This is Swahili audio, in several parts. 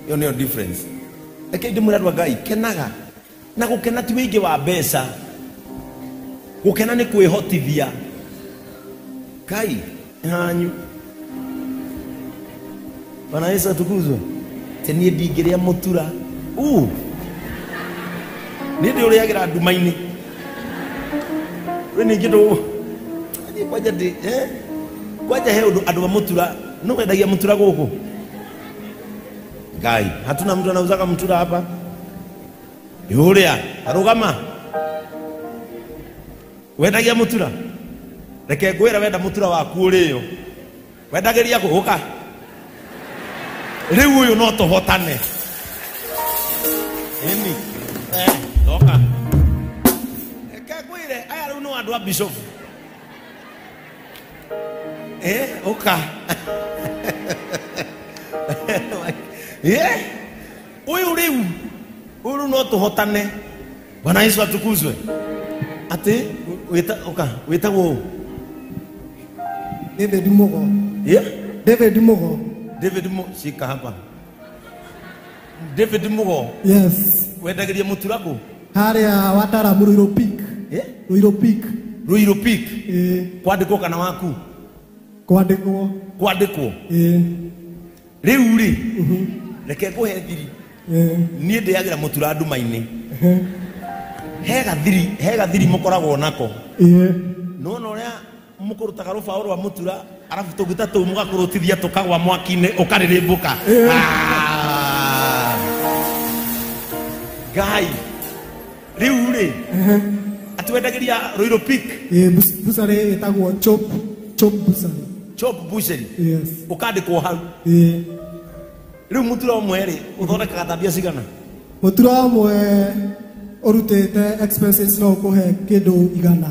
Yo no difference. Eke ndi muradu Ngai kenaga. Na gukena ti wingi wa mbeca. Gukena ni kwihotithia. Ngai hanyu. Bwana Yesu atukuzwe. Tenie ndingiria mutura. Ni ndi uriagira ndumaini. We ni ngindo. Ani kwaja ndi kwaja he andu wa mutura. No wendagia mutura guku. Ngai, hatuna mtu anauzaka mutura hapa. Yuria, arugama. Wendagia mutura. Reke ngwira wenda mutura waku uriyo. Wendagiria kuhuka. Riu uyu no tuhotane. Eni. Toka. Reke ngwire aya riu no andu a bishop. Oka. Uyu riu. Uyu no tuhotane. Bwana Yesu atukuzwe. Ati wita wo. David Mugo. David Mugo. David Mugo shika hapa. David Mugo. Yes. Wendagiria mutura ku. Haria watara Ruiru Peak. Ruiru Peak. Ruiru Peak. Kwandikwo kana waku? Kwandikwo. Kwandikwo. Riu ri. Reke nguhe thiri. Nie ndiagira mutura ndumaini. Hega thiri mukoragwo nako. No ria mukurutaga rubaũ rwa mutura arafu tugita tu mugakurutithia tukagwa mwaki-ini ukaririmbuka. Ngai riu ri ati wendagiria Ruiru Peak. Busare etagwo chop busare. Chop busari. Yes. Ukandikwo hau. Riu mutura umwe ri uthondekaga tabia cigana? Mutura umwe urutete expenses no kuhe kindu igana.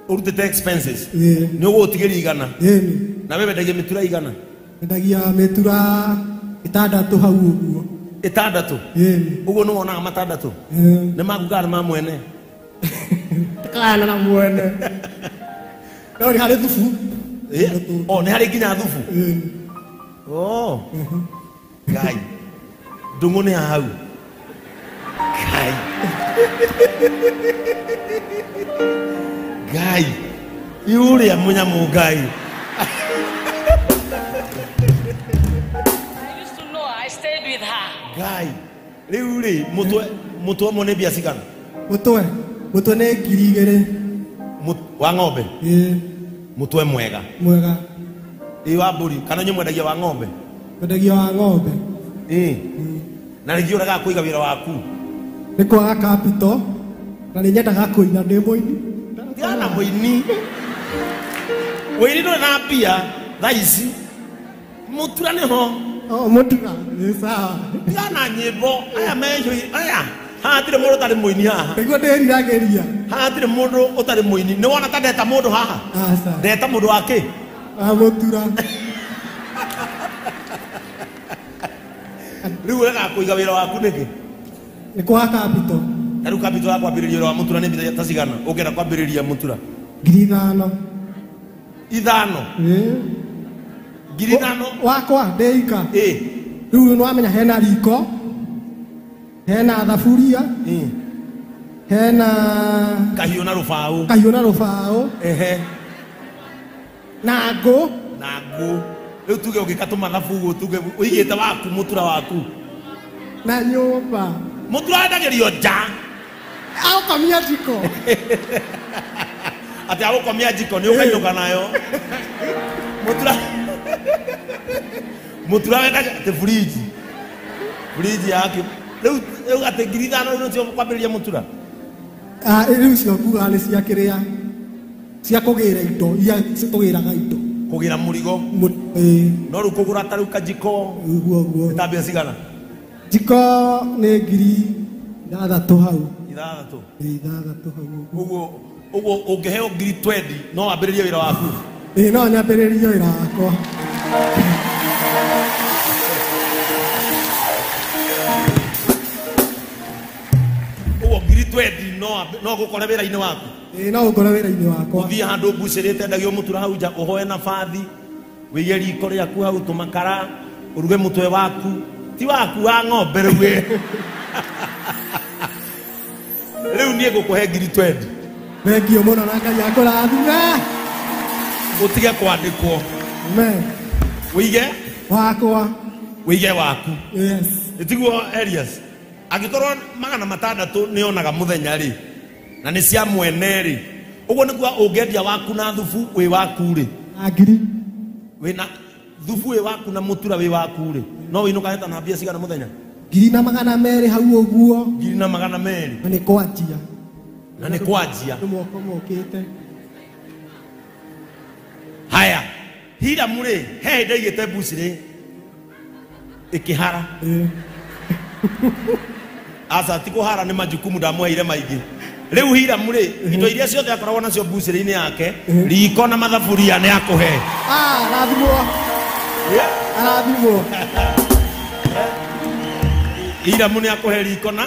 Urutete expenses? Ni ugutigiri igana? Na wewe wendagia mitura igana? Wendagia mitura 6 hau uguo. 6? Uguo no wonaga matandatu? Ni magugana ma mwene? Kana na mwene. No ni hari thufu. Ni hari nginya thufu? Ngai ndungu ni hau. Ngai Ngai yuria munyamu Ngai. I used to know. I stayed with her. Ngai riu ri mutwe mo ne bia cigana? Mutwe ne 2,000 wa ng'ombe. Mutwe mwega wa mburi kana nyu mwendagia wa ng'ombe? Wendagia wa ng'ombe. Na rĩngĩ ũrega kũiga wĩra waku? Nĩ kwaga capital na nĩ nyendaga kũina ndĩ mũini. Ndiana mũini. Wĩini ndũrĩ na mbia thaa ici. Mũtura nĩho. Mũtura nĩ sawa. Ndiana nyĩmbo aya aya haha hatirĩ mũndũ ũtarĩ mũini haha. Nĩguo ndĩriragĩria. Haha hatirĩ mũndũ ũtarĩ mũini. Nĩ wona ta ndeta mũndũ haha? Ndeta mũndũ wa kĩ? Mũtura. Riu urega kuiga wira waku niki? Ni kwa capital. Na riu capital ya kwambiriria wa mutura ni mbia tacigana ungera kwambiriria mutura? 5,000. 5,000? 5,000 wakwa ndeika. Riu no amenya hena riko, hena thaburia, hena kahiũ na rũbaũ. Na ngũ. Riu tuge ungikatu mathabu uguo tuge uigite waku mutura waku na nyumba mutura wendagirio nja aukomia jiko ati aukomia jiko ni ukainuka nayo mutura wendagirio ati fridge yake riu ati 5,000 ndio kwambiriria mutura. Riu cio kuga ni cia kiria cia kugira indo ia citugiraga indo kugira murigo. No ru kugura taru kajiko uguo tabia cigana? Jiko ni 6,000 hau. 6,000 hau. Uguo ungeheo 20,000 no wambiririe wira waku? No nyambiririe wira wakwa. Uguo 20,000 no gukore wira-ini waku? No gukore wira-ini wakwa. Uthie handu mbucirite endagio mutura hau nja uhoe nabathi wiye riko riaku hau tumakara uruge mutwe waku ti waku wa ng'ombe rĩu rĩu niĩ ngũkũhe ngiri 20 Thengio mũno na Ngai akũrathime. Ũtige kwandĩkwo. Amen. Wĩige Wakwa. wĩige waku. Yes. Itiguo Elias. Angĩkorwo 600 nĩ onaga mũthenya rĩ na nĩ cia mwene rĩ. Ũguo nĩguo ũngĩendia waku na thubu wĩ waku rĩ. Agiri. Wĩna thubu wĩ waku na mũtura wĩ waku rĩ. No wĩinuka heta na mbia cigana mũthenya? 200 hau ũguo. 200. Na nĩ kwanjia. Na nĩ kwanjia. Moko mokĩte. Haya. Hiramu rĩ, he hĩndĩ aigĩte mbuci rĩ. Ikihara. Asa ti kũhara nĩ majukumu ndamũheire maingĩ. Rĩu Hiramu rĩ, indo iria ciothe akoragwo nacio mbucĩrĩ-inĩ yake, riko na mathaburia nĩ akũhe. Arathimwo. Arathimwo. Hiramu nĩ akũhe riko na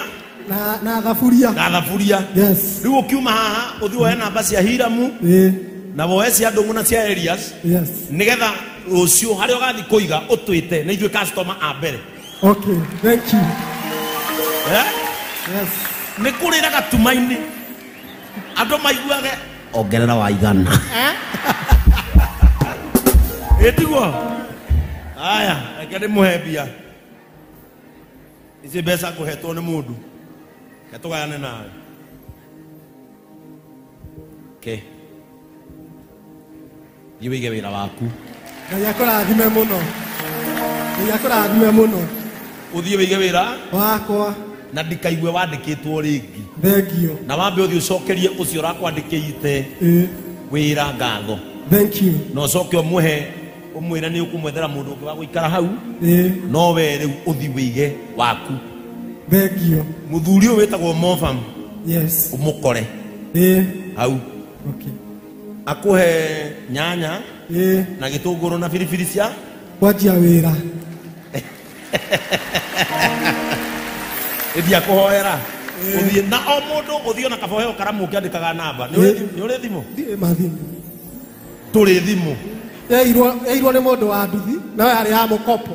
thaburia. Na thaburia. Yes. Rĩu ũkiuma haha ũthiĩ woe namba cia Hiramu. Na woe cia Ndũng'ũ na cia Elias. Yes. Nĩgetha rũciũ harĩa ũgathiĩ kũiga ũtwĩte nĩ ithuĩ customer a mbere. Okay, thank you. Yes. Nĩ kũrĩra gatuma-inĩ. Andũ maiguage ongerera wa igana. Ĩtiguo. Aya, reke ndĩmũhe mbia. Ici mbeca ngũhetwo nĩ mũndũ. Reke tũgayane nawe. Okay. Iwĩige wĩra waku. Ngai akũrathime mũno. Ngai akũrathime mũno. Ũthiĩ wĩige wĩra wakwa. Na ndikaigue wandĩkĩtwo rĩngĩ. Thengio. Na wambe ũthiĩ ũcokerie ũcio ũrakwandĩkĩte wĩra ngatho. Thank you. Na ũcoke ũmũhe ũmwĩra nĩ ũkũmwethera mũndũ ũngĩ wa gũikara hau. No we rĩu ũthiĩ wĩige waku. Thengio. Mũthuri ũyũ wĩtagwo Mofam. Yes. Ũmũkore. Hau. Okay. Akũhe nyanya na gĩtũngũrũ na biribiri cia kwanjia wĩra. Ĩthia kũhoera. Ũthiĩ na o mũndũ ũthiĩ na kaboheo karamu ũkĩandĩkaga namba. Nĩ ũrĩ thimũ? Ndirĩ mathimũ. Tũrĩ thimũ. Yairwo nĩ mũndũ wa nduthi na we arĩ ya mũkopo.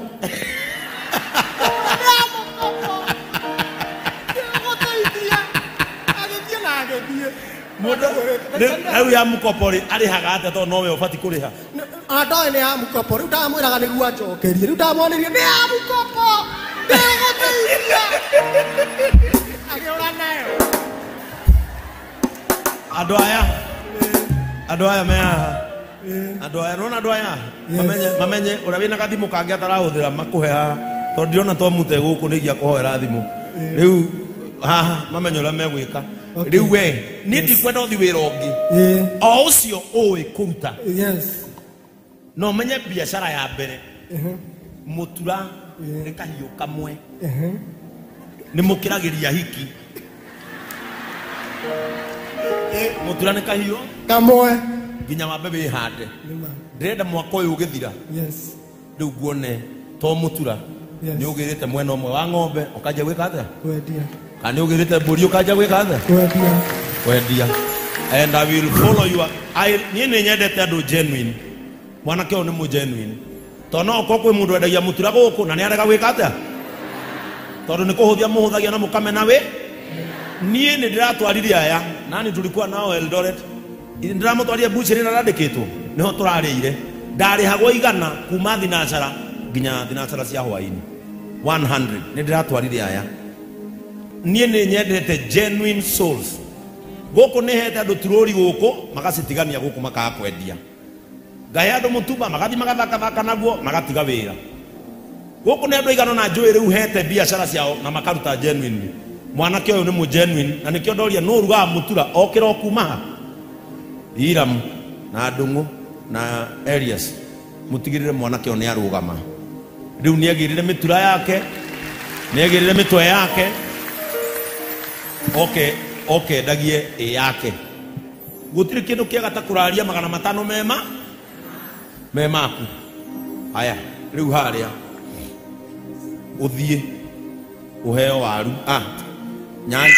Rĩu ya mũkopo rĩ arĩhaga atĩa tondũ nowe ũbati kũrĩha? Ndoĩ nĩ ya mũkopo, rĩu ndamwĩraga nĩguo anjokerie, rĩu ndamwonerie nĩ ya mũkopo. Ndĩgũteithia. Agĩũra nayo. Andũ aya me haha. Andũ aya nona andũ aya mamenye ũrĩa wĩna gathimũ kangĩ atarahũthĩra makũhe haha tondũ ndirona twamũte gũkũ nĩgia kũhoera thimũ. Rĩu haha mamenye ũrĩa megwĩka. Rĩu we niĩ ndikwenda ũthiĩ wĩra ũngĩ o ũcio ũĩ kũruta. No menye biacara ya mbere mũtura nĩ kahiũ kamwe nĩ mũkĩragĩria hiki. Mũtura nĩ kahiũ kamwe nginya wambe wĩhande. Ndĩrenda mwaka ũyũ ũgĩthira rĩu nguone to mũtura nĩ ũgĩrĩte mwena ũmwe wa ng'ombe ũkanjia gwĩka atĩa? Kwendia. Kana ũgĩrĩte mbũri ũkanjia gwĩka atĩa? Kwendia. Kwendia. And I will follow you. Niĩ nĩ nyendete andũ genuine. Mwanake ũyũ nĩ mũ genuine. Tondũ no ũkorwo kwĩ mũndũ wendagia mũtura gũkũ na nĩ arega gwĩka atĩa? Tondũ nĩ kũhũthia mũhũthagia na mũkamena wĩ. Niĩ nĩ ndĩratwarire aya nani tulikuwa nao Eldoret. Ndiramũtwarire mbucĩrĩ na ndandĩkĩtwo nĩho tũrarĩire. Ndarĩhagwo igana kuma thinacara nginya thinacara cia hwainĩ 100. Nĩ ndĩratwarire aya. Niĩ nĩ nyendete genuine souls. Gũkũ nĩ hete andũ turũri gũkũ magacitigania gũkũ makaga kwendia. Ngahe andũ mũtumba magathi magathaka naguo magatiga wĩra. Gũkũ nĩ andũ aigana na njũĩ rĩu hete biacara ciao na makaruta genuine. Mwanake ũyũ nĩ mũ genuine na nĩkĩo ndoria no rugaga mũtura okĩra okuma ha. Hiramu na Ndũng'ũ na Elias mũtigĩrĩre mwanake ũyũ nĩ arũgama. Rĩu nĩ agĩrĩre mĩtura yake, nĩ agĩrĩre mĩtwe yake. Okay, ndagie yake. Gũtirĩ kĩndũ kĩega ta kũraria 500 memaku. Haya, rĩu harĩa ũthiĩ ũheo waru. Nyanya.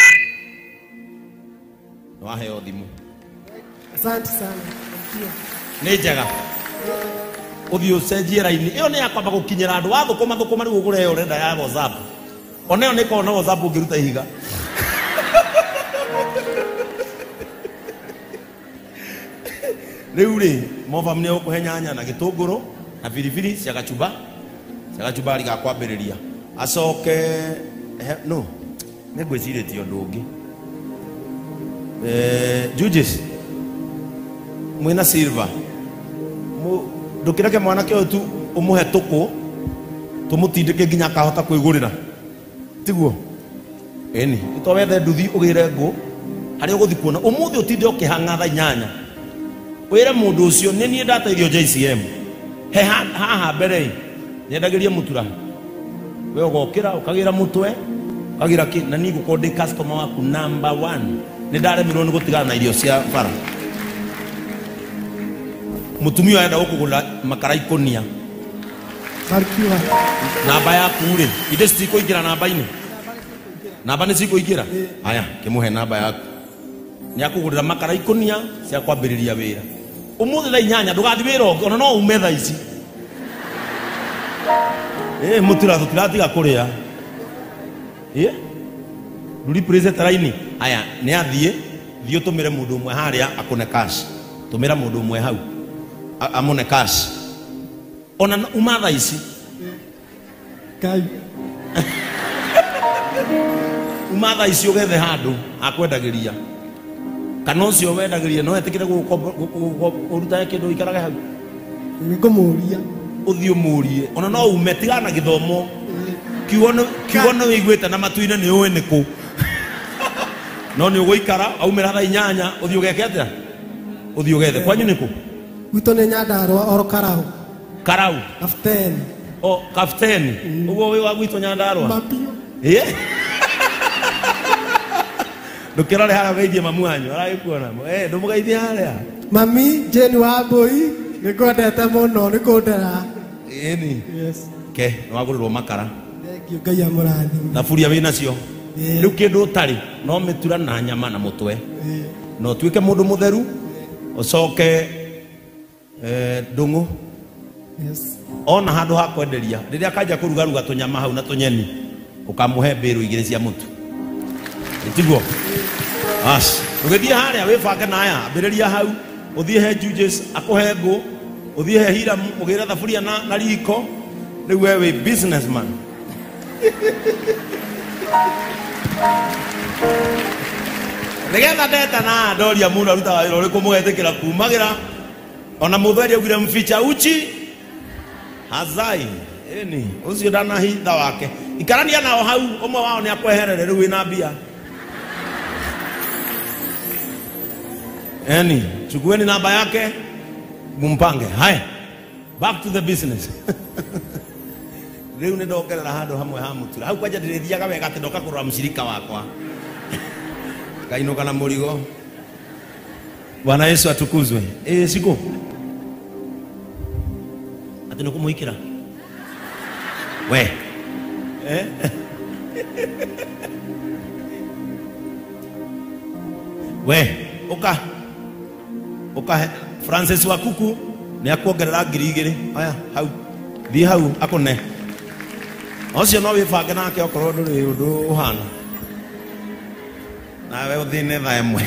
No aheo thimũ. Asante sana. Nĩ njega. uthio cenjie raini iyo ni yakwamba gukinyira andu wathukuma thukuma riu ugure yo renda ya WhatsApp oneyo ni kona WhatsApp ungiruta ihiga riu ri mofam ni ukuhe nyanya na gitunguru na biribiri cia gacumbari ga kwambiriria acoke no ni ngwiciretie undu ungi judges mwina silver ndukireke mwanake uyu tu umuhe tuku tumutindike nginya akahota kwigurira tiguo eni itowethe nduthi ugire ngo hari uguthi kuona umuthi utinde ukihanga tha nyanya wire mundu ucio ni nie ndateithio JCM he haha mbere nyendagirie mutura we ugokira ukagira mutwe ukagira ki na ni gukonde customer waku number 1 ni ndaremirwo ni gutigana na irio cia bara mutumia aenda gukugula makara ikonia Barikiwa namba yaku ri inde citikuingira namba-ini namba ni cikuingira aya kimuhe namba yaku ni akugurira makara ikonia cia kwambiriria wira umuthi tha inyanya ndugathi wira ona no ume tha ici mutura tutiratiga kuria ruri present raini aya ni athie thio tumire mundu umwe haria akune cash tumira mundu umwe hau amone cash ona umatha ici kai umatha ici ugethe handu akwendagiria kana ucio wendagiria no etikire guruta kindu ikarage hau ngumuria uthio murie ona no umetigana githomo kiwono wiguite na matuine ni uwe niku no ni uguikara aumira tha inyanya uthio geke atia uthio gethe kwanyu niku wito ne Nyandarua oro karau kafteni o kafteni ugo we wagwito Nyandarua mapio ndukirore hara weithie mamu anyu aragikuona ndumugeithia haria mami Jane Wambui nikwendete muno nikundera eni yes ke nwagurirwo makara thengio ngai amurathime thaburia wina cio riu kindu utari no mitura na nyama na mutwe no tuike mundu mutheru ucoke ndungu yes ona handu ha kwenderia riria kanja kurugaruga tunyama hau na tunyeni ukamuhe mbiru igire cia mutu itiguo as ugithie haria wibange naya ambiriria hau uthie he judges akuhe ngo uthie he Hiramu ugire thaburia na riko riu wewe businessman nigetha ndeta na ndoria mundu arutaga wira uriku mugetikira kumagira ona mutheri augire mficha uchi hazai eni ucio ndana hitha wake ikarania nao hau umwe wao ni akweherere riu wina mbia eni chukueni namba yake mumpange hai back to the business riu ni ndokerera handu hamwe ha mutura hau kwanja ndirithiaga wega ati ndoka kurora mshirika wakwa kainuka na murigo Bwana Yesu atukuzwe siko ati nukumuikira we we uka Francis Wakuku ni akuongerera 2,000 aya hau thi hau akune ocio no wibange nake okorwo nduri undu uhana nawe uthine tha emwe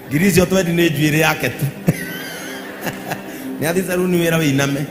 ngiri cio twendi ni njuire yake tu ni athi ceru ni wira winame